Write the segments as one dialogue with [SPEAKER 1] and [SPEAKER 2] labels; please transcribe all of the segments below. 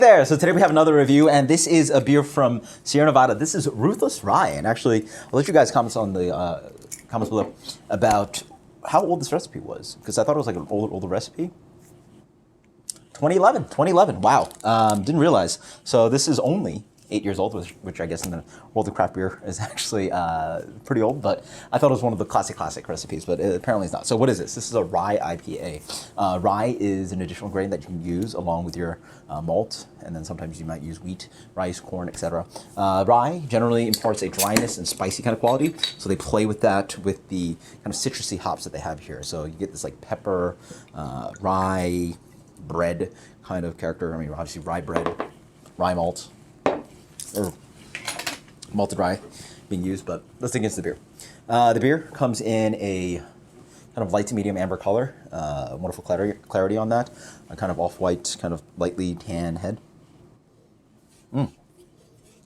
[SPEAKER 1] There, so today we have another review, and this is a beer from Sierra Nevada. This is Ruthless Rye, and actually, I'll let you guys comment on the comments below about how old this recipe was, because I thought it was like an older recipe. 2011, wow, didn't realize. So this is only 8 years old, which I guess in the world of craft beer is actually pretty old, but I thought it was one of the classic recipes, but apparently it's not. So what is this? This is a rye IPA. Rye is an additional grain that you can use along with your malt, and then sometimes you might use wheat, rice, corn, etc. Rye generally imparts a dryness and spicy kind of quality, so they play with that with the kind of citrusy hops that they have here. So you get this like pepper, rye, bread kind of character. I mean, obviously rye bread, rye malt, or malted rye being used, but let's dig into the beer. The beer comes in a kind of light to medium amber color, wonderful clarity on that, a kind of off-white, kind of lightly tan head.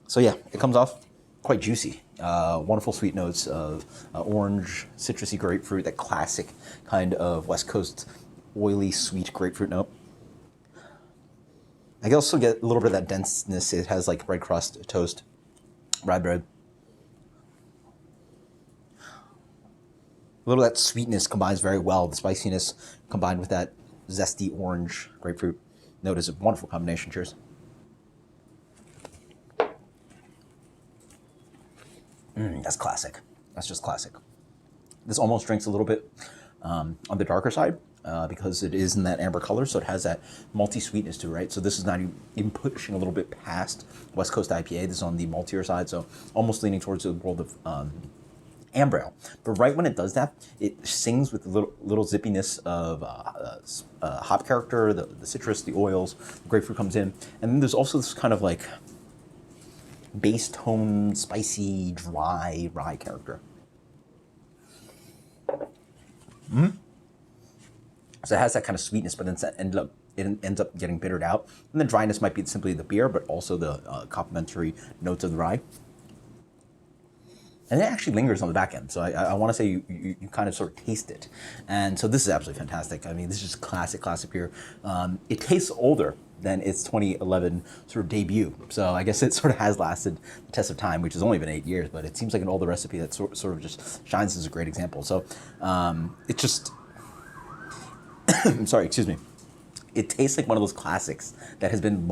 [SPEAKER 1] So yeah, it comes off quite juicy. Wonderful sweet notes of orange, citrusy grapefruit, that classic kind of West Coast oily, sweet grapefruit note. I can also get a little bit of that denseness. It has like bread crust, toast, rye bread. A little of that sweetness combines very well. The spiciness combined with that zesty orange grapefruit note is a wonderful combination. Cheers. That's classic. That's just classic. This almost drinks a little bit on the darker side. Because it is in that amber color, so it has that malty sweetness to it, right? So this is not even pushing a little bit past West Coast IPA. This is on the maltier side, so almost leaning towards the world of amber ale. But right when it does that, it sings with a little zippiness of hop character, the citrus, the oils, the grapefruit comes in. And then there's also this kind of like bass tone, spicy, dry rye character. So it has that kind of sweetness, but then it ends up getting bittered out. And the dryness might be simply the beer, but also the complementary notes of the rye. And it actually lingers on the back end. So I want to say you kind of sort of taste it. And so this is absolutely fantastic. I mean, this is just classic beer. It tastes older than its 2011 sort of debut. So I guess it sort of has lasted the test of time, which has only been 8 years, but it seems like an older recipe that sort of just shines as a great example. So it just... sorry, excuse me. It tastes like one of those classics that has been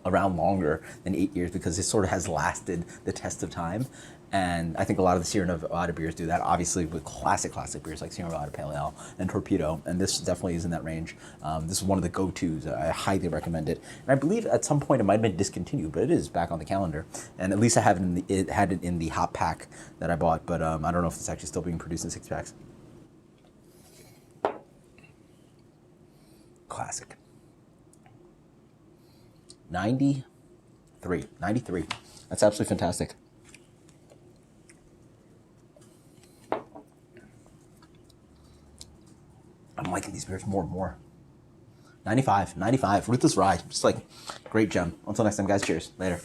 [SPEAKER 1] around longer than 8 years because it sort of has lasted the test of time. And I think a lot of the Sierra Nevada beers do that, obviously with classic beers like Sierra Nevada Pale Ale and Torpedo, and this definitely is in that range. This is one of the go-tos. I highly recommend it. And I believe at some point it might have been discontinued, but it is back on the calendar. And at least I have it had it in the hop pack that I bought, but I don't know if it's actually still being produced in 6-packs. Classic. 93. That's absolutely fantastic. I'm liking these beers more and more. 95. Ruthless Rye. Just like great gem. Until next time, guys. Cheers. Later.